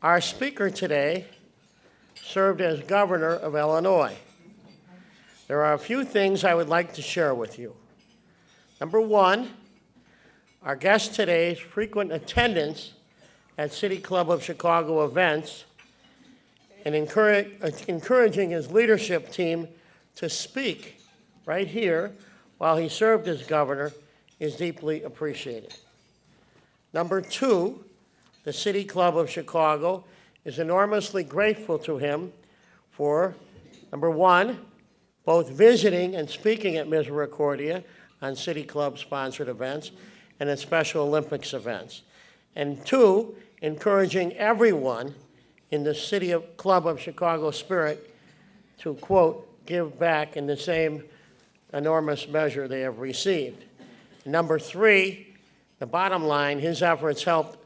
Our speaker today served as governor of Illinois. There are a few things I would like to share with you. Number one, our guest today's frequent attendance at City Club of Chicago events and encouraging his leadership team to speak right here while he served as governor is deeply appreciated. Number two, the City Club of Chicago is enormously grateful to him for, number one, both visiting and speaking at Misericordia on City Club-sponsored events and at Special Olympics events, and two, encouraging everyone in the Club of Chicago spirit to, quote, give back in the same enormous measure they have received. And number three, the bottom line, his efforts helped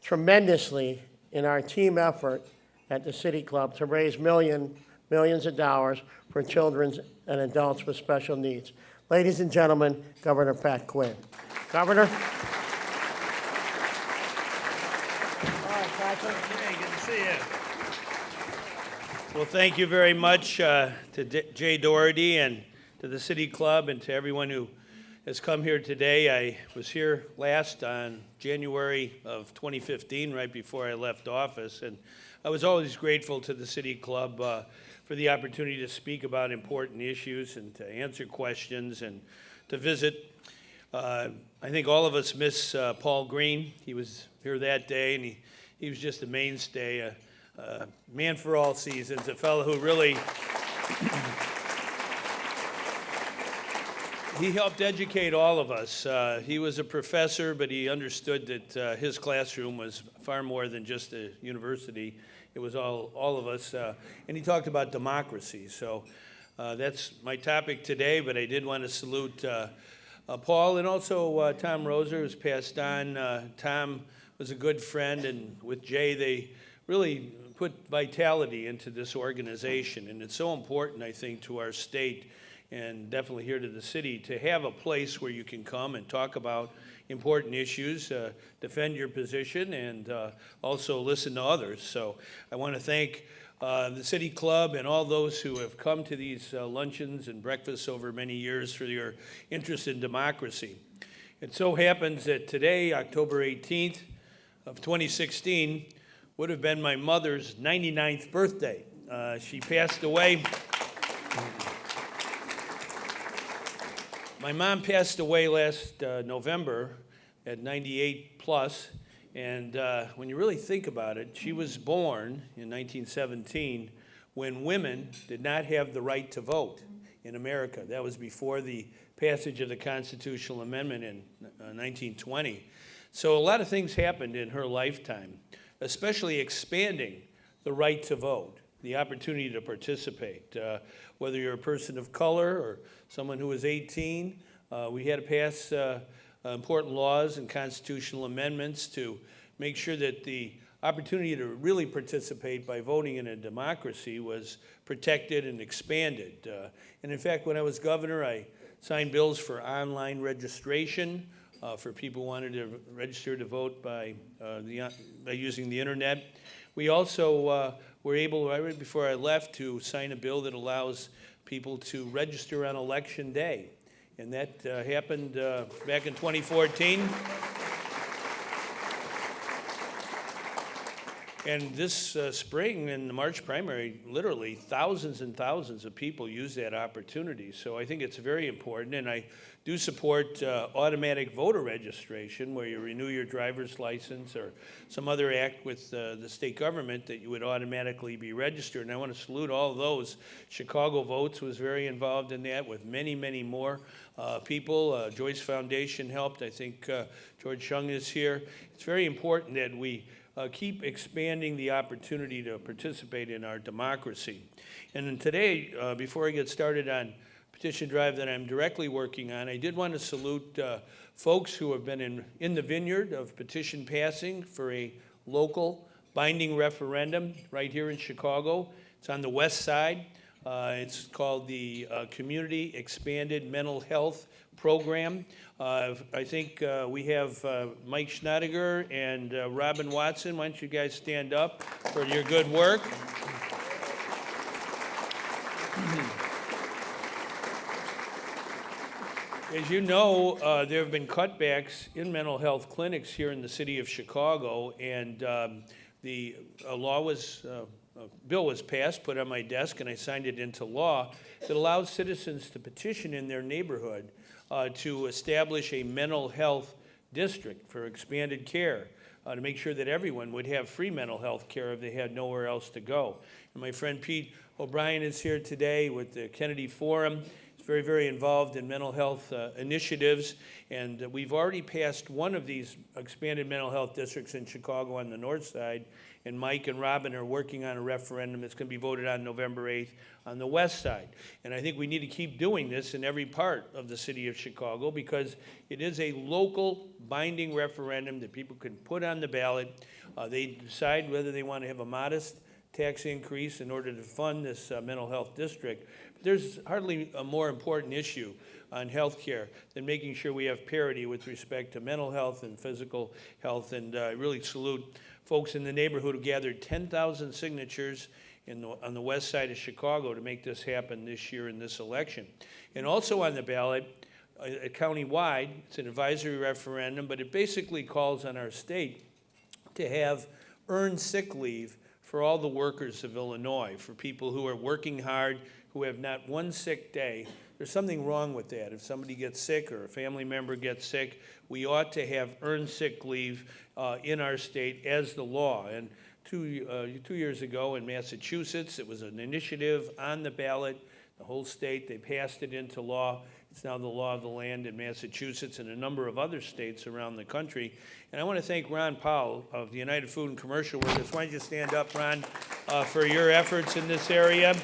tremendously in our team effort at the City Club to raise millions of dollars for children and adults with special needs. Ladies and gentlemen, Governor Pat Quinn. Governor. Hey, good to see you. Well, thank you very much to Jay Doherty and to the City Club and to everyone who has come here today. I was here last on January of 2015, right before I left office, and I was always grateful to the City Club for the opportunity to speak about important issues and to answer questions and to visit. I think all of us miss Paul Green. He was here that day, and he was just a mainstay, a man for all seasons, a fellow who really he helped educate all of us. He was a professor, but he understood that his classroom was far more than just a university. It was all of us. And he talked about democracy. So that's my topic today, but I did want to salute Paul and also Tom Roser, who's passed on. Tom was a good friend, and with Jay, they really put vitality into this organization. And it's so important, I think, to our state and definitely here to the city to have a place where you can come and talk about important issues, defend your position, and also listen to others. So I want to thank the City Club and all those who have come to these luncheons and breakfasts over many years for your interest in democracy. It so happens that today, October 18th of 2016, would have been my mother's 99th birthday. She passed away. My mom passed away last November at 98 plus, and when you really think about it, she was born in 1917 when women did not have the right to vote in America. That was before the passage of the Constitutional Amendment in 1920. So a lot of things happened in her lifetime, especially expanding the right to vote, the opportunity to participate. Whether you're a person of color or someone who is 18, we had to pass important laws and constitutional amendments to make sure that the opportunity to really participate by voting in a democracy was protected and expanded. And in fact, when I was governor, I signed bills for online registration for people who wanted to register to vote by using the internet. We also were able, right before I left, to sign a bill that allows people to register on Election Day. And that happened back in 2014. And this spring in the March primary, literally thousands and thousands of people use that opportunity. So I think it's very important, and I do support automatic voter registration, where you renew your driver's license or some other act with the state government that you would automatically be registered. And I want to salute all those. Chicago Votes was very involved in that with many, many more people. Joyce Foundation helped. I think George Shung is here. It's very important that we keep expanding the opportunity to participate in our democracy. And then today, before I get started on petition drive that I'm directly working on, I did want to salute folks who have been in the vineyard of petition passing for a local binding referendum right here in Chicago. It's on the west side It's called the Community Expanded Mental Health Program. I think we have Mike Schneidiger and Robin Watson. Why don't you guys stand up for your good work? As you know, there have been cutbacks in mental health clinics here in the city of Chicago, and the bill was passed, put on my desk, and I signed it into law that allows citizens to petition in their neighborhood to establish a mental health district for expanded care, to make sure that everyone would have free mental health care if they had nowhere else to go. And my friend Pete O'Brien is here today with the Kennedy Forum. He's very, very involved in mental health initiatives, and we've already passed one of these expanded mental health districts in Chicago on the north side, and Mike and Robin are working on a referendum that's going to be voted on November 8th on the west side. And I think we need to keep doing this in every part of the city of Chicago because it is a local binding referendum that people can put on the ballot. They decide whether they want to have a modest tax increase in order to fund this mental health district. But there's hardly a more important issue on health care than making sure we have parity with respect to mental health and physical health. And I really salute folks in the neighborhood who gathered 10,000 signatures on the west side of Chicago to make this happen this year in this election. And also on the ballot, county-wide, it's an advisory referendum, but it basically calls on our state to have earned sick leave for all the workers of Illinois, for people who are working hard, who have not one sick day. There's something wrong with that. If somebody gets sick or a family member gets sick, we ought to have earned sick leave in our state as the law. And two years ago in Massachusetts, it was an initiative on the ballot, the whole state. They passed it into law. It's now the law of the land in Massachusetts and a number of other states around the country. And I want to thank Ron Powell of the United Food and Commercial Workers. Why don't you stand up, Ron, for your efforts in this area.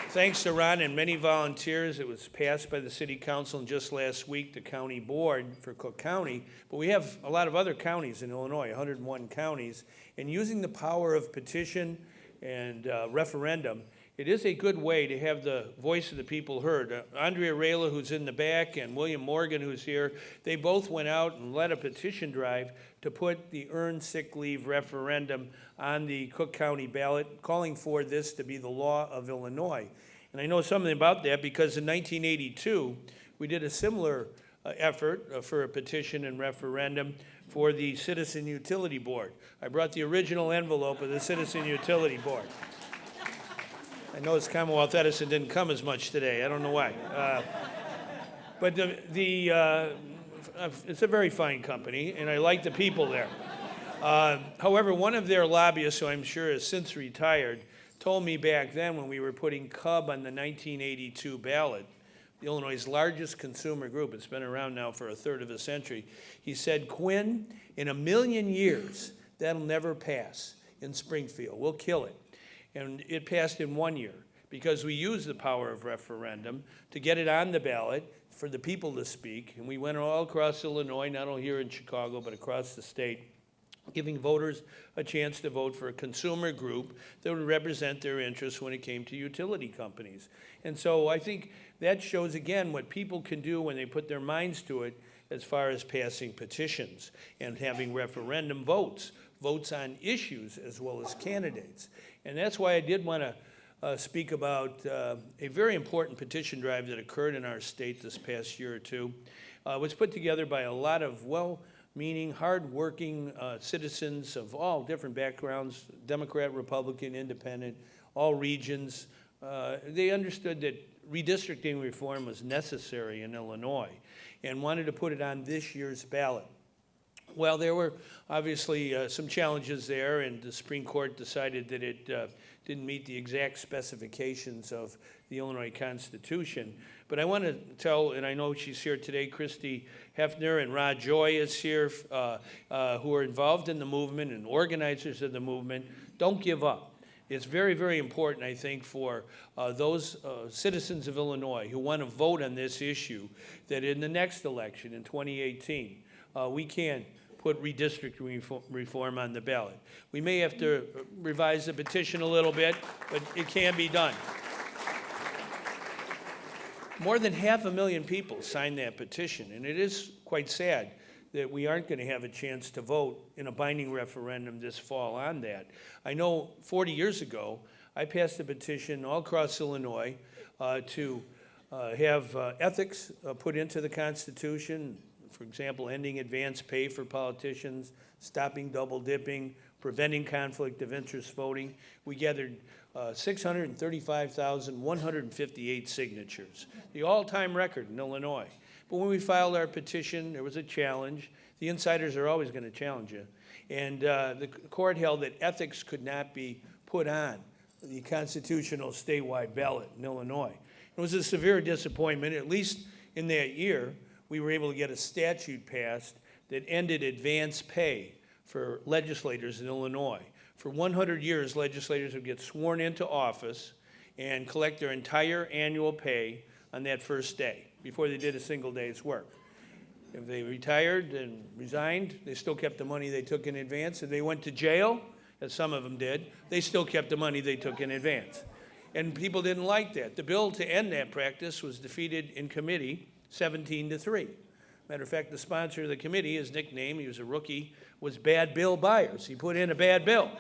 Thanks to Ron and many volunteers, it was passed by the City Council and just last week the County Board for Cook County. But we have a lot of other counties in Illinois, 101 counties, and using the power of petition and referendum, it is a good way to have the voice of the people heard. Andrea Rayla, who's in the back, and William Morgan, who's here, they both went out and led a petition drive to put the earned sick leave referendum on the Cook County ballot, calling for this to be the law of Illinois. And I know something about that because in 1982, we did a similar effort for a petition and referendum for the Citizen Utility Board. I brought the original envelope of the Citizen Utility Board. I noticed Commonwealth Edison didn't come as much today. I don't know why. But it's a very fine company, and I like the people there. However, one of their lobbyists, who I'm sure has since retired, told me back then when we were putting Cub on the 1982 ballot, Illinois' largest consumer group, it's been around now for a third of a century, he said, Quinn, in 1,000,000 years, that'll never pass in Springfield. We'll kill it. And it passed in 1 year because we used the power of referendum to get it on the ballot for the people to speak. And we went all across Illinois, not only here in Chicago, but across the state, giving voters a chance to vote for a consumer group that would represent their interests when it came to utility companies. And so I think that shows, again, what people can do when they put their minds to it as far as passing petitions and having referendum votes on issues as well as candidates. And that's why I did want to speak about a very important petition drive that occurred in our state this past year or two. It was put together by a lot of well-meaning, hard-working citizens of all different backgrounds, Democrat, Republican, Independent, all regions. They understood that redistricting reform was necessary in Illinois and wanted to put it on this year's ballot. Well, there were obviously some challenges there, and the Supreme Court decided that it didn't meet the exact specifications of the Illinois Constitution. But I want to tell, and I know she's here today, Christy Hefner and Rod Joy is here, who are involved in the movement and organizers of the movement. Don't give up. It's very, very important, I think, for those citizens of Illinois who want to vote on this issue, that in the next election, in 2018, we can put redistricting reform on the ballot. We may have to revise the petition a little bit, but it can be done. More than 500,000 people signed that petition, and it is quite sad that we aren't going to have a chance to vote in a binding referendum this fall on that. I know 40 years ago, I passed a petition all across Illinois to have ethics put into the Constitution. For example, ending advance pay for politicians, stopping double dipping, preventing conflict of interest voting. We gathered 635,158 signatures, the all-time record in Illinois. But when we filed our petition, there was a challenge. The insiders are always going to challenge you. And the court held that ethics could not be put on the constitutional statewide ballot in Illinois. It was a severe disappointment. At least in that year, we were able to get a statute passed that ended advance pay for legislators in Illinois. For 100 years, legislators would get sworn into office and collect their entire annual pay on that first day before they did a single day's work. If they retired and resigned, they still kept the money they took in advance. If they went to jail, as some of them did, they still kept the money they took in advance. And people didn't like that. The bill to end that practice was defeated in committee 17-3. Matter of fact, the sponsor of the committee, his nickname, he was a rookie, was Bad Bill Byers. He put in a bad bill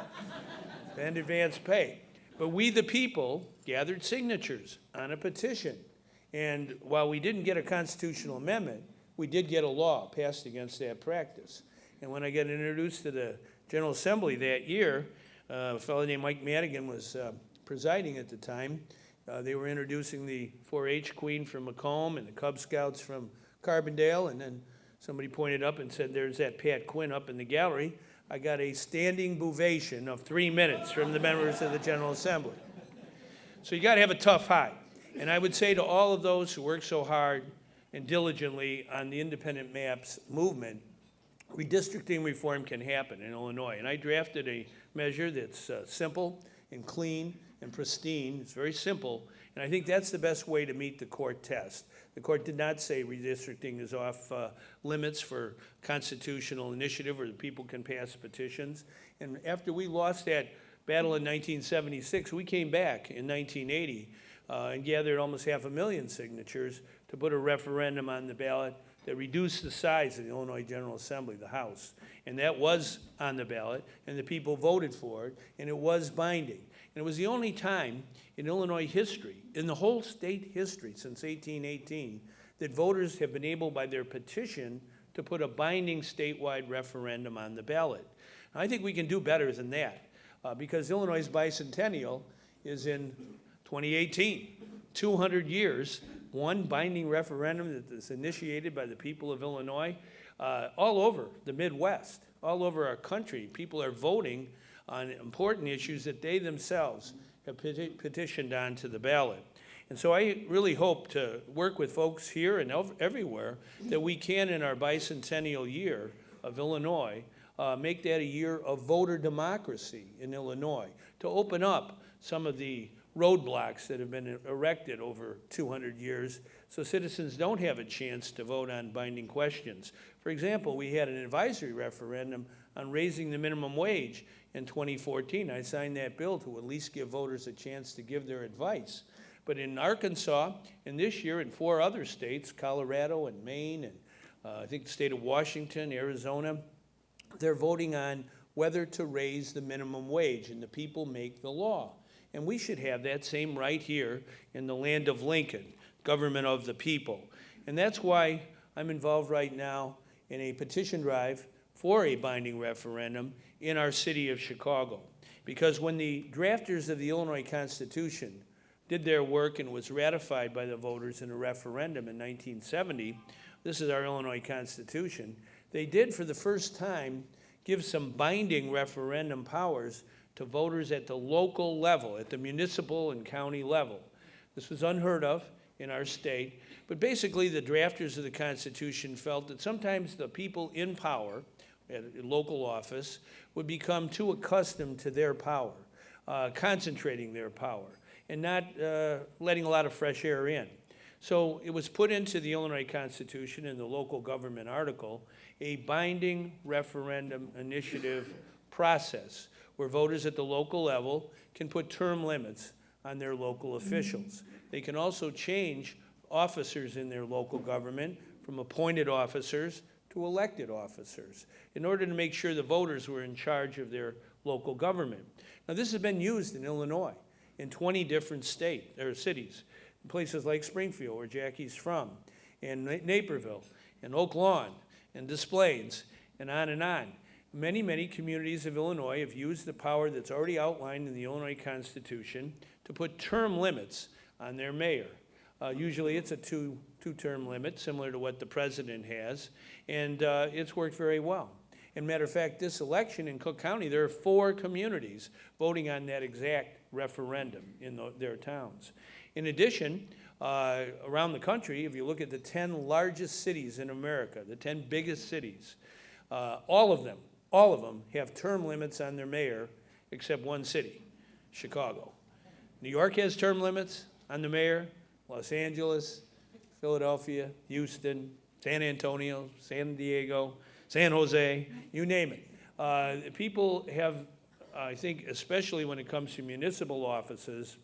and advance pay. But we, the people, gathered signatures on a petition. And while we didn't get a constitutional amendment, we did get a law passed against that practice. And when I got introduced to the General Assembly that year, a fellow named Mike Madigan was presiding at the time. They were introducing the 4-H Queen from Macomb and the Cub Scouts from Carbondale, and then somebody pointed up and said, there's that Pat Quinn up in the gallery. I got a standing ovation of 3 minutes from the members of the General Assembly. So you got to have a tough hide. And I would say to all of those who work so hard and diligently on the independent maps movement, redistricting reform can happen in Illinois. And I drafted a measure that's simple and clean and pristine. It's very simple. And I think that's the best way to meet the court test. The court did not say redistricting is off limits for constitutional initiative or that people can pass petitions. And after we lost that battle in 1976, we came back in 1980 and gathered almost 500,000 signatures to put a referendum on the ballot that reduced the size of the Illinois General Assembly, the House. And that was on the ballot, and the people voted for it, and it was binding. And it was the only time in Illinois history, in the whole state history since 1818, that voters have been able, by their petition, to put a binding statewide referendum on the ballot. And I think we can do better than that, because Illinois' bicentennial is in 2018, 200 years, one binding referendum that is initiated by the people of Illinois. All over the Midwest, all over our country, people are voting on important issues that they themselves have petitioned on to the ballot. And so I really hope to work with folks here and everywhere that we can, in our bicentennial year of Illinois, make that a year of voter democracy in Illinois, to open up some of the roadblocks that have been erected over 200 years so citizens don't have a chance to vote on binding questions. For example, we had an advisory referendum on raising the minimum wage in 2014. I signed that bill to at least give voters a chance to give their advice. But in Arkansas, and this year in 4 other states, Colorado and Maine, and I think the state of Washington, Arizona, they're voting on whether to raise the minimum wage, and the people make the law. And we should have that same right here in the land of Lincoln, government of the people. And that's why I'm involved right now in a petition drive for a binding referendum in our city of Chicago. Because when the drafters of the Illinois Constitution did their work and was ratified by the voters in a referendum in 1970, this is our Illinois Constitution, they did for the first time give some binding referendum powers to voters at the local level, at the municipal and county level. This was unheard of in our state, but basically the drafters of the Constitution felt that sometimes the people in power at local office would become too accustomed to their power, concentrating their power, and not letting a lot of fresh air in. So it was put into the Illinois Constitution in the local government article, a binding referendum initiative process where voters at the local level can put term limits on their local officials. They can also change officers in their local government from appointed officers to elected officers in order to make sure the voters were in charge of their local government. Now, this has been used in Illinois in 20 different cities, in places like Springfield, where Jackie's from, and Naperville, and Oak Lawn, and Des Plaines, and on and on. Many, many communities of Illinois have used the power that's already outlined in the Illinois Constitution to put term limits on their mayor. Usually it's a two-term limit, similar to what the president has, and it's worked very well. As a matter of fact, this election in Cook County, there are 4 communities voting on that exact referendum in their towns. In addition, around the country, if you look at the 10 largest cities in America, the 10 biggest cities, all of them have term limits on their mayor, except one city, Chicago. New York has term limits on the mayor, Los Angeles, Philadelphia, Houston, San Antonio, San Diego, San Jose, you name it. People have, I think, especially when it comes to municipal offices,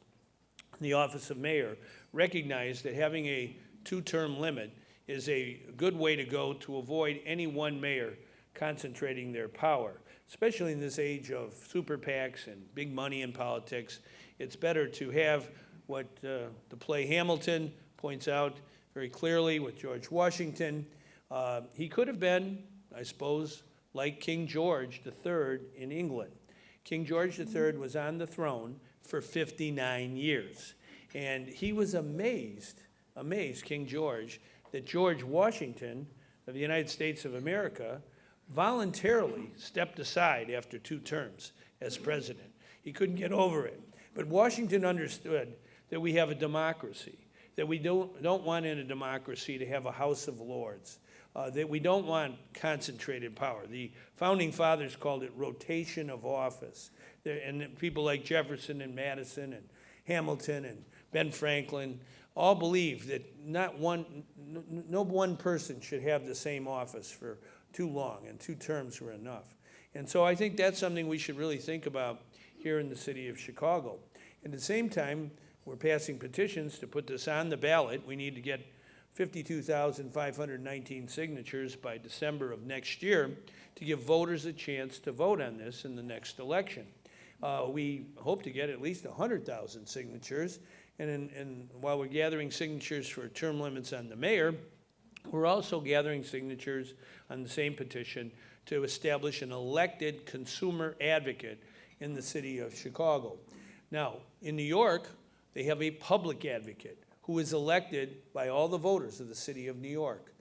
the office of mayor, recognized that having a 2-term limit is a good way to go to avoid any one mayor concentrating their power, especially in this age of super PACs and big money in politics. It's better to have what the play Hamilton points out very clearly with George Washington. He could have been, I suppose, like King George III in England. King George III was on the throne for 59 years. And he was amazed, King George, that George Washington of the United States of America voluntarily stepped aside after 2 terms as president. He couldn't get over it. But Washington understood that we have a democracy, that we don't want in a democracy to have a House of Lords, that we don't want concentrated power. The founding fathers called it rotation of office. And people like Jefferson and Madison and Hamilton and Ben Franklin all believed that no one person should have the same office for too long, and 2 terms were enough. And so I think that's something we should really think about here in the city of Chicago. At the same time, we're passing petitions to put this on the ballot. We need to get 52,519 signatures by December of next year to give voters a chance to vote on this in the next election. We hope to get at least 100,000 signatures, and while we're gathering signatures for term limits on the mayor, we're also gathering signatures on the same petition to establish an elected consumer advocate in the city of Chicago. Now, in New York, they have a public advocate who is elected by all the voters of the city of New York.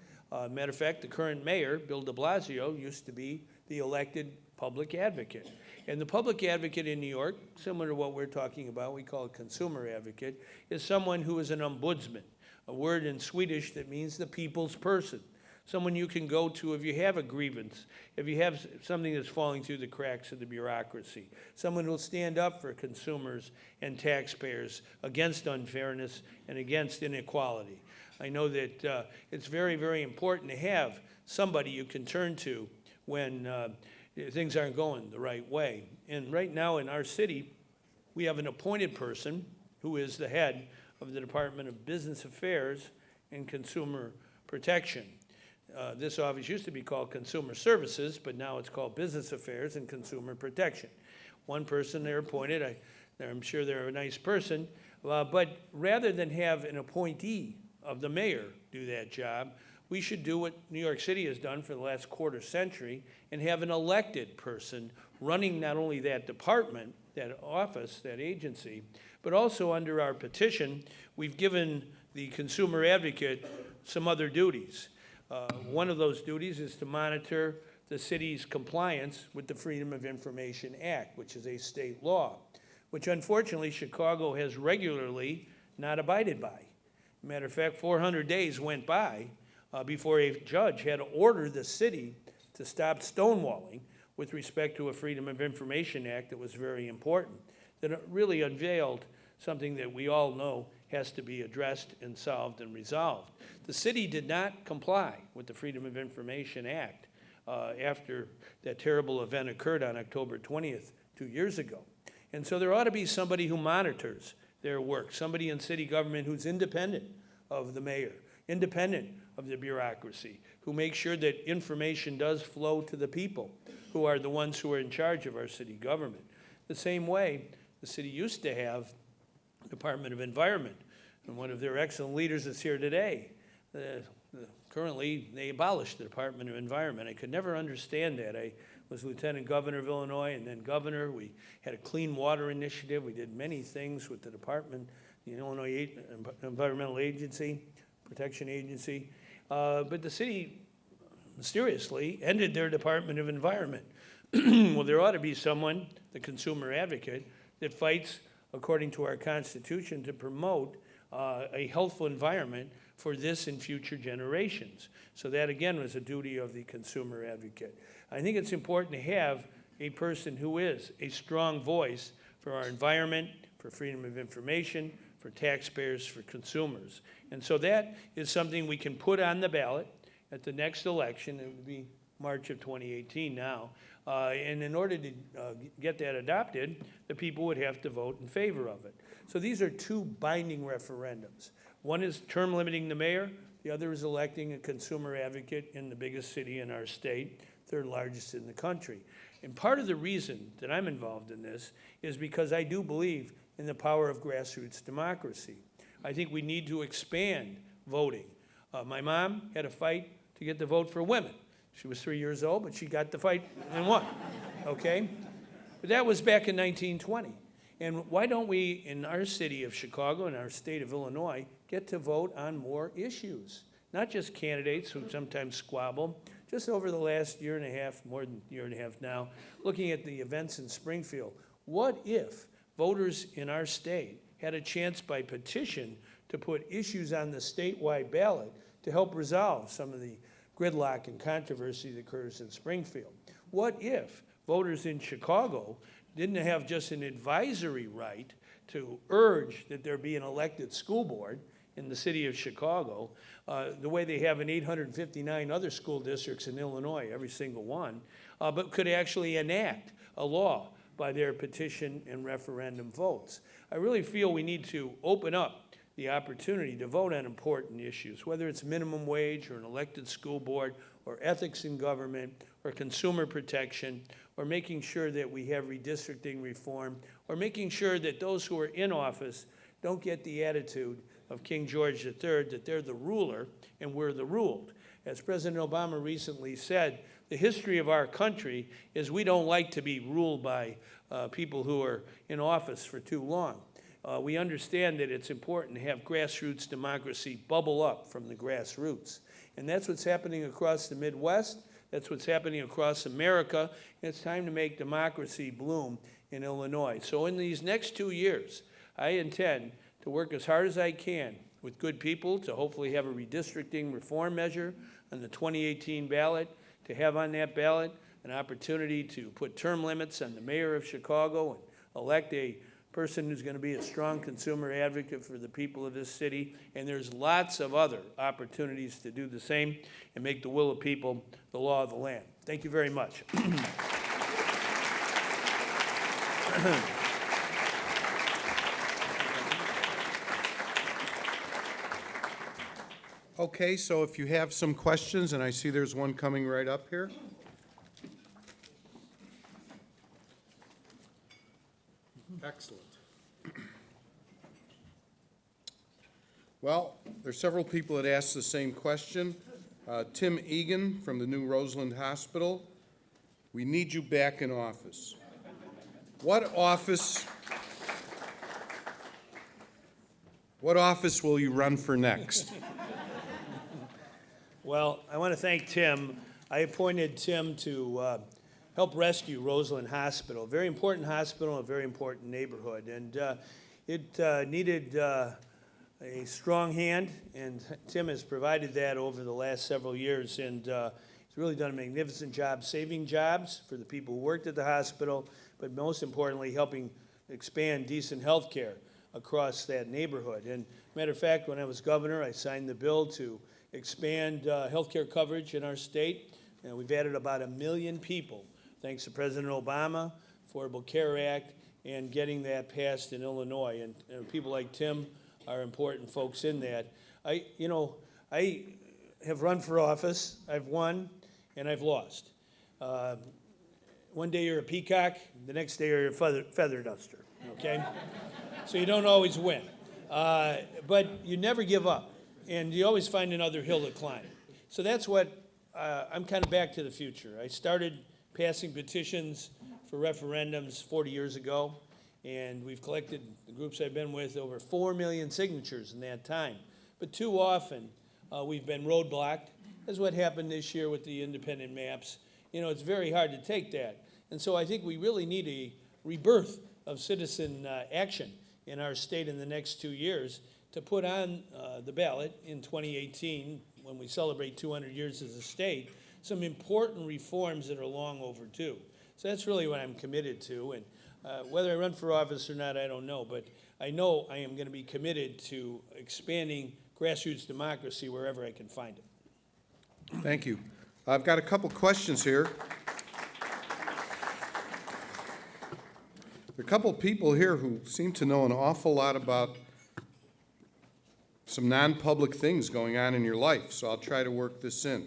Matter of fact, the current mayor, Bill de Blasio, used to be the elected public advocate. And the public advocate in New York, similar to what we're talking about, we call it consumer advocate, is someone who is an ombudsman, a word in Swedish that means the people's person. Someone you can go to if you have a grievance, if you have something that's falling through the cracks of the bureaucracy. Someone who will stand up for consumers and taxpayers against unfairness and against inequality. I know that it's very, very important to have somebody you can turn to when things aren't going the right way. And right now in our city, we have an appointed person who is the head of the Department of Business Affairs and Consumer Protection. This office used to be called Consumer Services, but now it's called Business Affairs and Consumer Protection. One person they're appointed, I'm sure they're a nice person, but rather than have an appointee of the mayor do that job, we should do what New York City has done for the last quarter century and have an elected person running not only that department, that office, that agency, but also under our petition, we've given the consumer advocate some other duties. One of those duties is to monitor the city's compliance with the Freedom of Information Act, which is a state law, which unfortunately Chicago has regularly not abided by. Matter of fact, 400 days went by before a judge had to order the city to stop stonewalling with respect to a Freedom of Information Act that was very important, that really unveiled something that we all know has to be addressed and solved and resolved. The city did not comply with the Freedom of Information Act after that terrible event occurred on October 20th, 2 years ago. And so there ought to be somebody who monitors their work, somebody in city government who's independent of the mayor, independent of the bureaucracy, who makes sure that information does flow to the people who are the ones who are in charge of our city government. The same way the city used to have the Department of Environment, and one of their excellent leaders is here today. Currently, they abolished the Department of Environment. I could never understand that. I was Lieutenant Governor of Illinois and then Governor. We had a clean water initiative. We did many things with the department, the Illinois Environmental Agency, Protection Agency. But the city mysteriously ended their Department of Environment. Well, there ought to be someone, the consumer advocate, that fights according to our Constitution to promote a healthful environment for this and future generations. So that, again, was a duty of the consumer advocate. I think it's important to have a person who is a strong voice for our environment, for freedom of information, for taxpayers, for consumers. And so that is something we can put on the ballot at the next election. It would be March of 2018 now. And in order to get that adopted, the people would have to vote in favor of it. So these are two binding referendums. One is term limiting the mayor. The other is electing a consumer advocate in the biggest city in our state, third largest in the country. And part of the reason that I'm involved in this is because I do believe in the power of grassroots democracy. I think we need to expand voting. My mom had a fight to get the vote for women. She was 3 years old, but she got the fight and won, okay? But that was back in 1920. And why don't we, in our city of Chicago and our state of Illinois, get to vote on more issues? Not just candidates who sometimes squabble. Just over the last year and a half, more than a year and a half now, looking at the events in Springfield, what if voters in our state had a chance by petition to put issues on the statewide ballot to help resolve some of the gridlock and controversy that occurs in Springfield? What if voters in Chicago didn't have just an advisory right to urge that there be an elected school board in the city of Chicago, the way they have in 859 other school districts in Illinois, every single one, but could actually enact a law by their petition and referendum votes? I really feel we need to open up the opportunity to vote on important issues, whether it's minimum wage or an elected school board or ethics in government or consumer protection or making sure that we have redistricting reform or making sure that those who are in office don't get the attitude of King George III that they're the ruler and we're the ruled. As President Obama recently said, the history of our country is we don't like to be ruled by people who are in office for too long. We understand that it's important to have grassroots democracy bubble up from the grassroots. And that's what's happening across the Midwest. That's what's happening across America. And it's time to make democracy bloom in Illinois. So in these next 2 years, I intend to work as hard as I can with good people to hopefully have a redistricting reform measure on the 2018 ballot, to have on that ballot an opportunity to put term limits on the mayor of Chicago and elect a person who's going to be a strong consumer advocate for the people of this city. And there's lots of other opportunities to do the same and make the will of people the law of the land. Thank you very much. Okay, so if you have some questions, and I see there's one coming right up here. Excellent. Well, there's several people that asked the same question. Tim Egan from the New Roseland Hospital. We need you back in office. What office will you run for next? Well, I want to thank Tim. I appointed Tim to help rescue Roseland Hospital, a very important hospital, a very important neighborhood. And it needed a strong hand, and Tim has provided that over the last several years. And he's really done a magnificent job saving jobs for the people who worked at the hospital, but most importantly, helping expand decent health care across that neighborhood. And matter of fact, when I was governor, I signed the bill to expand healthcare coverage in our state. And we've added about 1 million people, thanks to President Obama, Affordable Care Act, and getting that passed in Illinois. And people like Tim are important folks in that. I have run for office. I've won, and I've lost. One day you're a peacock, the next day you're a feather duster, okay? So you don't always win. But you never give up, and you always find another hill to climb. So that's what, I'm kind of back to the future. I started passing petitions for referendums 40 years ago, and we've collected, the groups I've been with, over 4 million signatures in that time. But too often, we've been roadblocked, as what happened this year with the independent maps. You know, it's very hard to take that. And so I think we really need a rebirth of citizen action in our state in the next 2 years to put on the ballot in 2018, when we celebrate 200 years as a state, some important reforms that are long overdue. So that's really what I'm committed to. And whether I run for office or not, I don't know. But I know I am going to be committed to expanding grassroots democracy wherever I can find it. Thank you. I've got a couple questions here. There are a couple people here who seem to know an awful lot about some non-public things going on in your life, so I'll try to work this in.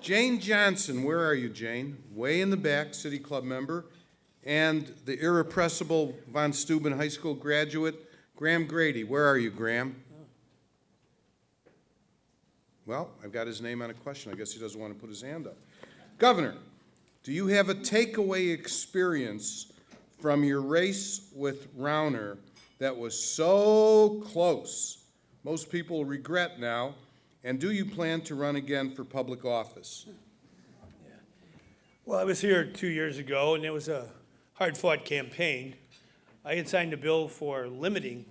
Jane Johnson, where are you, Jane? Way in the back, City Club member. And the irrepressible Von Steuben High School graduate, Graham Grady. Where are you, Graham? Well, I've got his name on a question. I guess he doesn't want to put his hand up. Governor, do you have a takeaway experience from your race with Rauner that was so close, most people regret now, and do you plan to run again for public office? Yeah. Well, I was here 2 years ago, and it was a hard-fought campaign. I had signed a bill for limiting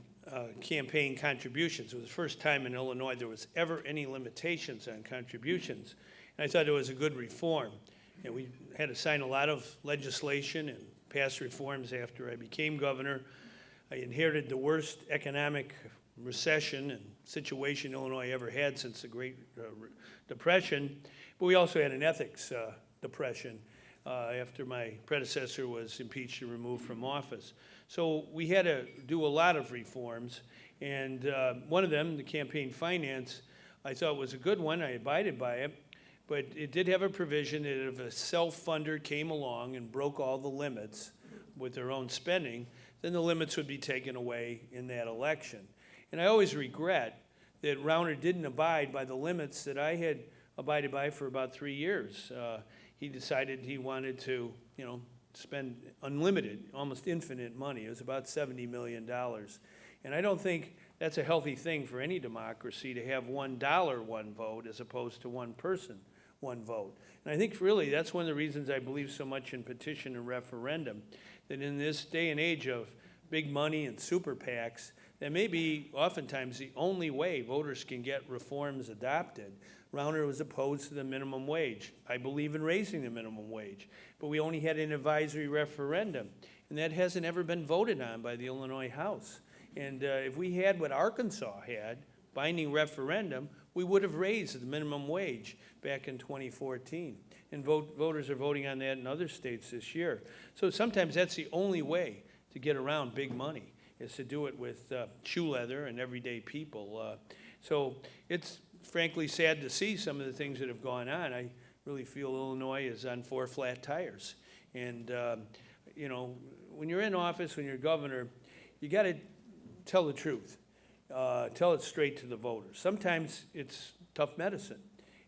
campaign contributions. It was the first time in Illinois there was ever any limitations on contributions. And I thought it was a good reform. And we had to sign a lot of legislation and pass reforms after I became governor. I inherited the worst economic recession and situation Illinois ever had since the Great Depression. But we also had an ethics depression after my predecessor was impeached and removed from office. So we had to do a lot of reforms, and one of them, the campaign finance, I thought was a good one. I abided by it, but it did have a provision that if a self-funder came along and broke all the limits with their own spending, then the limits would be taken away in that election. And I always regret that Rauner didn't abide by the limits that I had abided by for about 3 years. He decided he wanted to, spend unlimited, almost infinite money. It was about $70 million. And I don't think that's a healthy thing for any democracy, to have $1, one vote, as opposed to one person, one vote. And I think really that's one of the reasons I believe so much in petition and referendum, that in this day and age of big money and super PACs, that may be oftentimes the only way voters can get reforms adopted. Rauner was opposed to the minimum wage. I believe in raising the minimum wage, but we only had an advisory referendum, and that hasn't ever been voted on by the Illinois House. And if we had what Arkansas had, binding referendum, we would have raised the minimum wage back in 2014. And voters are voting on that in other states this year. So sometimes that's the only way to get around big money, is to do it with shoe leather and everyday people. So it's frankly sad to see some of the things that have gone on. I really feel Illinois is on 4 flat tires. And, when you're in office, when you're governor, you got to tell the truth. Tell it straight to the voters. Sometimes it's tough medicine.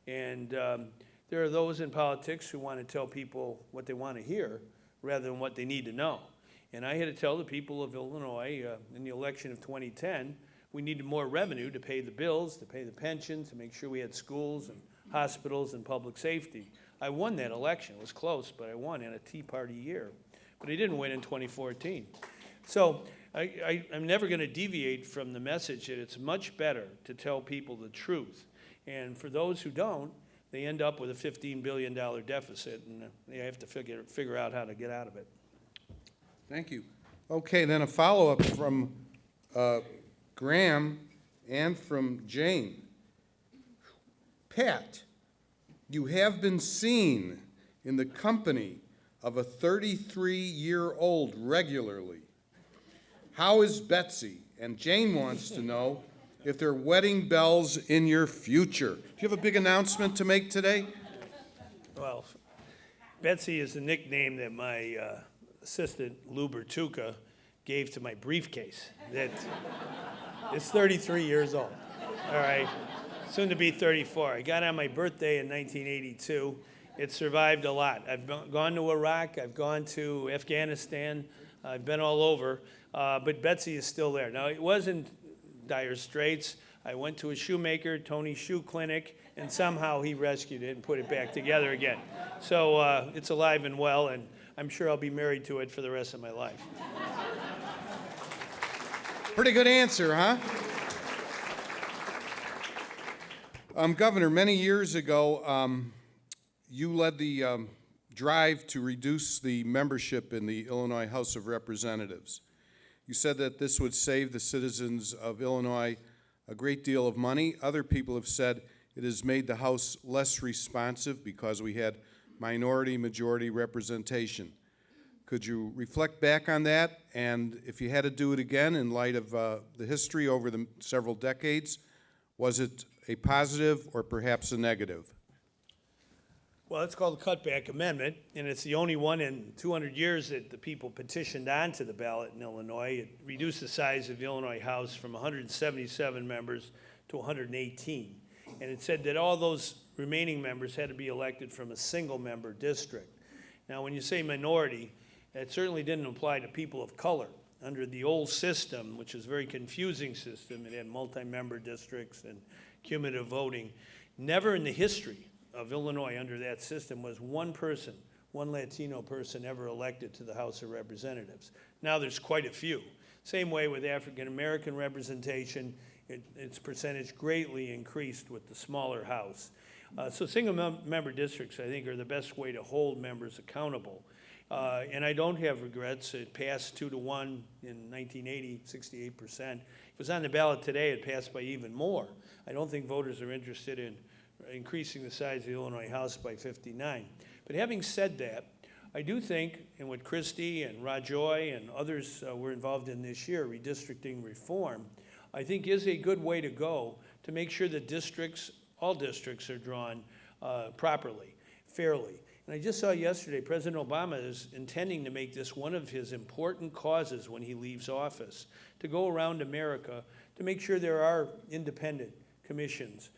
And there are those in politics who want to tell people what they want to hear rather than what they need to know. And I had to tell the people of Illinois in the election of 2010, we needed more revenue to pay the bills, to pay the pensions, to make sure we had schools and hospitals and public safety. I won that election. It was close, but I won in a Tea Party year. But I didn't win in 2014. So I'm never going to deviate from the message that it's much better to tell people the truth. And for those who don't, they end up with a $15 billion deficit, and they have to figure out how to get out of it. Thank you. Okay, then a follow-up from Graham and from Jane. Pat, you have been seen in the company of a 33-year-old regularly. How is Betsy? And Jane wants to know if there are wedding bells in your future. Do you have a big announcement to make today? Well, Betsy is the nickname that my assistant, Lou Bertuca, gave to my briefcase. That it's 33 years old, all right? Soon to be 34. I got it on my birthday in 1982. It survived a lot. I've gone to Iraq, I've gone to Afghanistan, I've been all over, but Betsy is still there. Now, it wasn't dire straits. I went to a shoemaker, Tony's Shoe Clinic, and somehow he rescued it and put it back together again. So it's alive and well, and I'm sure I'll be married to it for the rest of my life. Pretty good answer, huh? Governor, many years ago, you led the drive to reduce the membership in the Illinois House of Representatives. You said that this would save the citizens of Illinois a great deal of money. Other people have said it has made the House less responsive because we had minority-majority representation. Could you reflect back on that? And if you had to do it again in light of the history over the several decades, was it a positive or perhaps a negative? Well, it's called the Cutback Amendment, and it's the only one in 200 years that the people petitioned onto the ballot in Illinois. It reduced the size of the Illinois House from 177 members to 118. And it said that all those remaining members had to be elected from a single-member district. Now, when you say minority, it certainly didn't apply to people of color. Under the old system, which is a very confusing system, it had multi-member districts and cumulative voting. Never in the history of Illinois under that system was one person, one Latino person ever elected to the House of Representatives. Now there's quite a few. Same way with African American representation, its percentage greatly increased with the smaller House. So single-member districts, I think, are the best way to hold members accountable. And I don't have regrets. It passed 2-1 in 1980, 68%. If it was on the ballot today, it passed by even more. I don't think voters are interested in increasing the size of the Illinois House by 59. But having said that, I do think, and what Christie and Rajoy and others were involved in this year, redistricting reform, I think is a good way to go to make sure that districts, all districts, are drawn properly, fairly. And I just saw yesterday, President Obama is intending to make this one of his important causes when he leaves office, to go around America to make sure there are independent commissions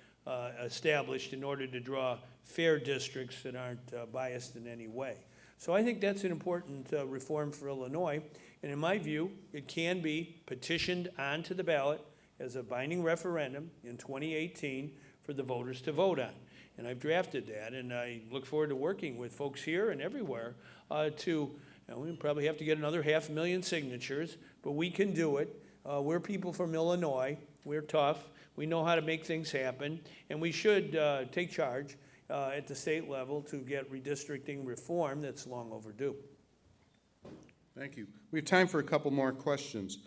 established in order to draw fair districts that aren't biased in any way. So I think that's an important reform for Illinois. And in my view, it can be petitioned onto the ballot as a binding referendum in 2018 for the voters to vote on. And I've drafted that, and I look forward to working with folks here and everywhere we probably have to get another 500,000 signatures, but we can do it. We're people from Illinois. We're tough. We know how to make things happen, and we should take charge at the state level to get redistricting reform that's long overdue. Thank you. We have time for a couple more questions.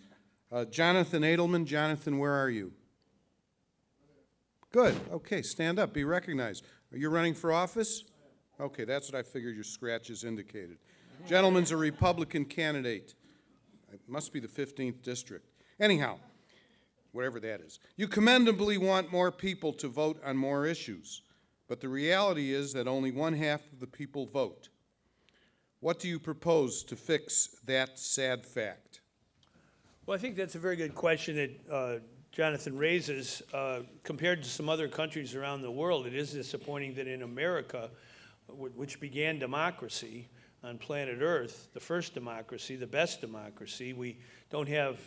Jonathan Edelman. Jonathan, where are you? Good. Okay, stand up. Be recognized. Are you running for office? Okay, that's what I figured your scratches indicated. Gentleman's a Republican candidate. It must be the 15th district. Anyhow, whatever that is. You commendably want more people to vote on more issues, but the reality is that only 1/2 of the people vote. What do you propose to fix that sad fact? Well, I think that's a very good question that Jonathan raises. Compared to some other countries around the world, it is disappointing that in America, which began democracy on planet Earth, the first democracy, the best democracy, we don't have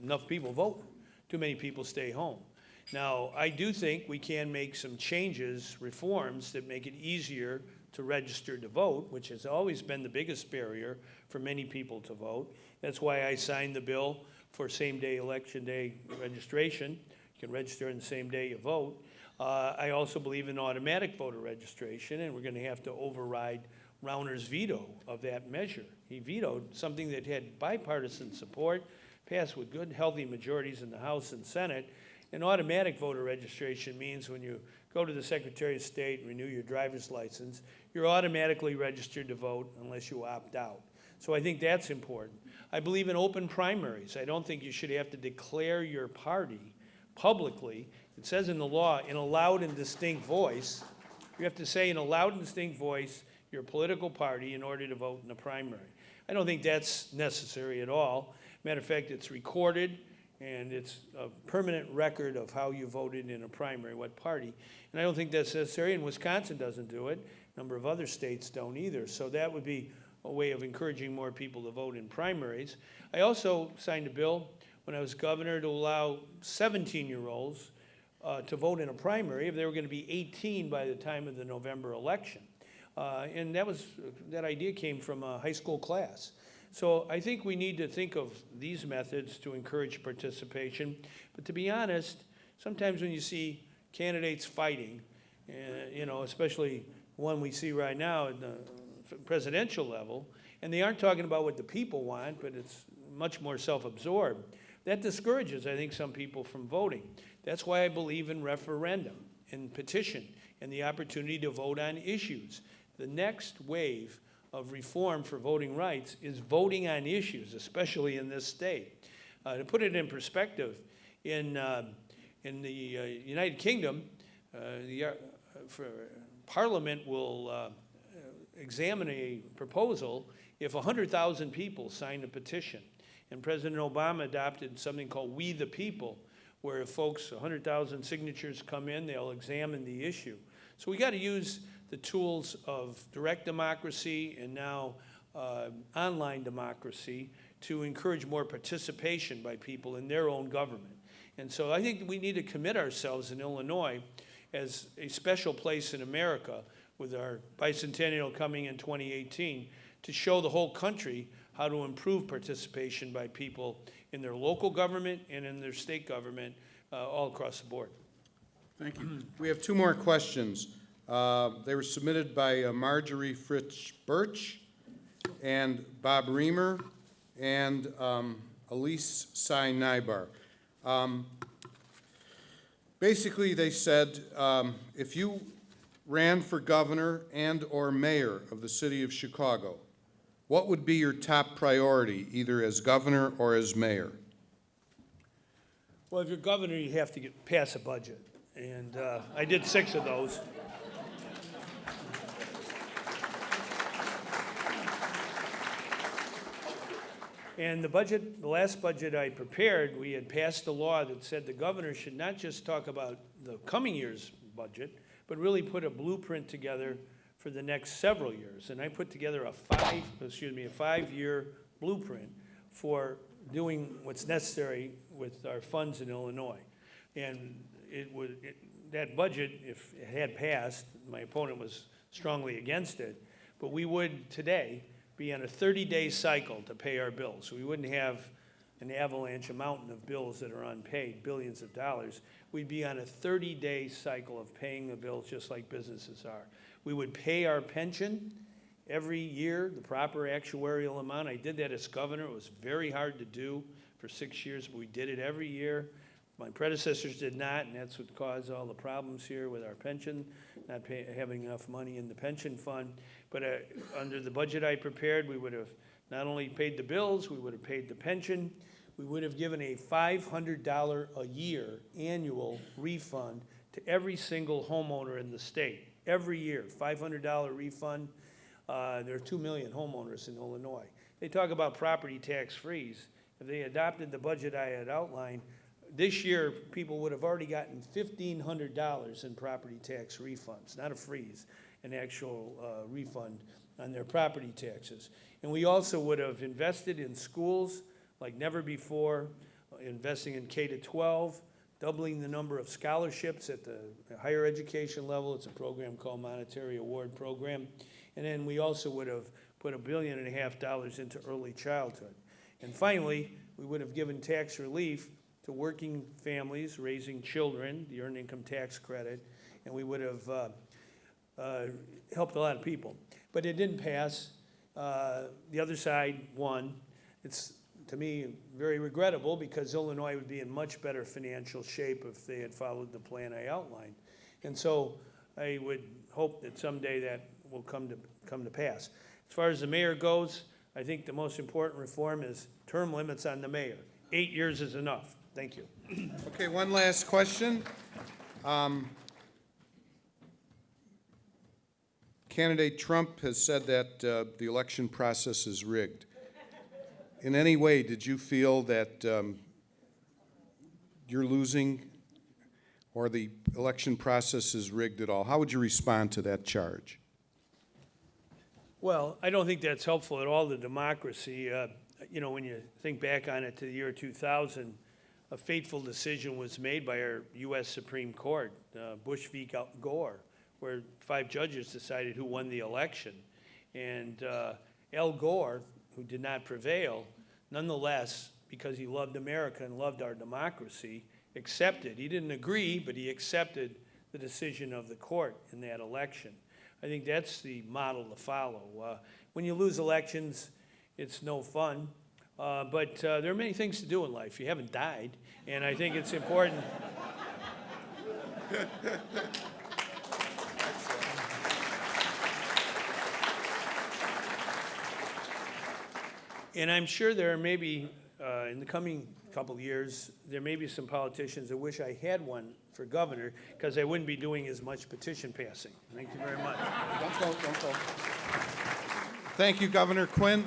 enough people vote. Too many people stay home. Now, I do think we can make some changes, reforms, that make it easier to register to vote, which has always been the biggest barrier for many people to vote. That's why I signed the bill for same-day election day registration. You can register on the same day you vote. I also believe in automatic voter registration, and we're going to have to override Rauner's veto of that measure. He vetoed something that had bipartisan support, passed with good, healthy majorities in the House and Senate. And automatic voter registration means when you go to the Secretary of State and renew your driver's license, you're automatically registered to vote unless you opt out. So I think that's important. I believe in open primaries. I don't think you should have to declare your party publicly. It says in the law, in a loud and distinct voice. You have to say in a loud and distinct voice your political party in order to vote in a primary. I don't think that's necessary at all. Matter of fact, it's recorded, and it's a permanent record of how you voted in a primary, what party. And I don't think that's necessary, and Wisconsin doesn't do it. A number of other states don't either. So that would be a way of encouraging more people to vote in primaries. I also signed a bill when I was governor to allow 17-year-olds to vote in a primary if they were going to be 18 by the time of the November election. And that idea came from a high school class. So I think we need to think of these methods to encourage participation. But to be honest, sometimes when you see candidates fighting, especially one we see right now at the presidential level, and they aren't talking about what the people want, but it's much more self-absorbed, that discourages, I think, some people from voting. That's why I believe in referendum and petition and the opportunity to vote on issues. The next wave of reform for voting rights is voting on issues, especially in this state. To put it in perspective, in the United Kingdom, Parliament will examine a proposal if 100,000 people sign a petition. And President Obama adopted something called We the People, where if folks, 100,000 signatures come in, they'll examine the issue. So we got to use the tools of direct democracy and now online democracy to encourage more participation by people in their own government. And so I think we need to commit ourselves in Illinois as a special place in America with our bicentennial coming in 2018 to show the whole country how to improve participation by people in their local government and in their state government all across the board. Thank you. We have two more questions. They were submitted by Marjorie Fritz Birch and Bob Reamer and Elise Sy Nybar. Basically, they said, if you ran for governor and or mayor of the city of Chicago, what would be your top priority, either as governor or as mayor? Well, if you're governor, you have to pass a budget. And I did 6 of those. And the last budget I prepared, we had passed a law that said the governor should not just talk about the coming year's budget, but really put a blueprint together for the next several years. And I put together a 5-year blueprint for doing what's necessary with our funds in Illinois. And that budget, if it had passed, my opponent was strongly against it, but we would today be on a 30-day cycle to pay our bills. We wouldn't have an avalanche, a mountain of bills that are unpaid, billions of dollars. We'd be on a 30-day cycle of paying the bills just like businesses are. We would pay our pension every year, the proper actuarial amount. I did that as governor. It was very hard to do for 6 years, but we did it every year. My predecessors did not, and that's what caused all the problems here with our pension, not having enough money in the pension fund. But under the budget I prepared, we would have not only paid the bills, we would have paid the pension. We would have given a $500 a year annual refund to every single homeowner in the state. Every year, $500 refund. There are 2 million homeowners in Illinois. They talk about property tax freeze. If they adopted the budget I had outlined, this year people would have already gotten $1,500 in property tax refunds, not a freeze, an actual refund on their property taxes. And we also would have invested in schools like never before, investing in K-12, doubling the number of scholarships at the higher education level. It's a program called Monetary Award Program. And then we also would have put $1.5 billion into early childhood. And finally, we would have given tax relief to working families raising children, the Earned Income Tax Credit, and we would have helped a lot of people. But it didn't pass. The other side won. It's, to me, very regrettable because Illinois would be in much better financial shape if they had followed the plan I outlined. And so I would hope that someday that will come to pass. As far as the mayor goes, I think the most important reform is term limits on the mayor. 8 years is enough. Thank you. Okay, one last question. Candidate Trump has said that the election process is rigged. In any way, did you feel that you're losing or the election process is rigged at all? How would you respond to that charge? Well, I don't think that's helpful at all to democracy. You know, when you think back on it to the year 2000, a fateful decision was made by our U.S. Supreme Court, Bush v. Gore, where 5 judges decided who won the election. And Al Gore, who did not prevail, nonetheless, because he loved America and loved our democracy, accepted. He didn't agree, but he accepted the decision of the court in that election. I think that's the model to follow. When you lose elections, it's no fun, but there are many things to do in life. You haven't died, and I think it's important. And I'm sure there may be, in the coming couple of years, there may be some politicians that wish I had one for governor because I wouldn't be doing as much petition passing. Thank you very much. Don't go. Thank you, Governor Quinn.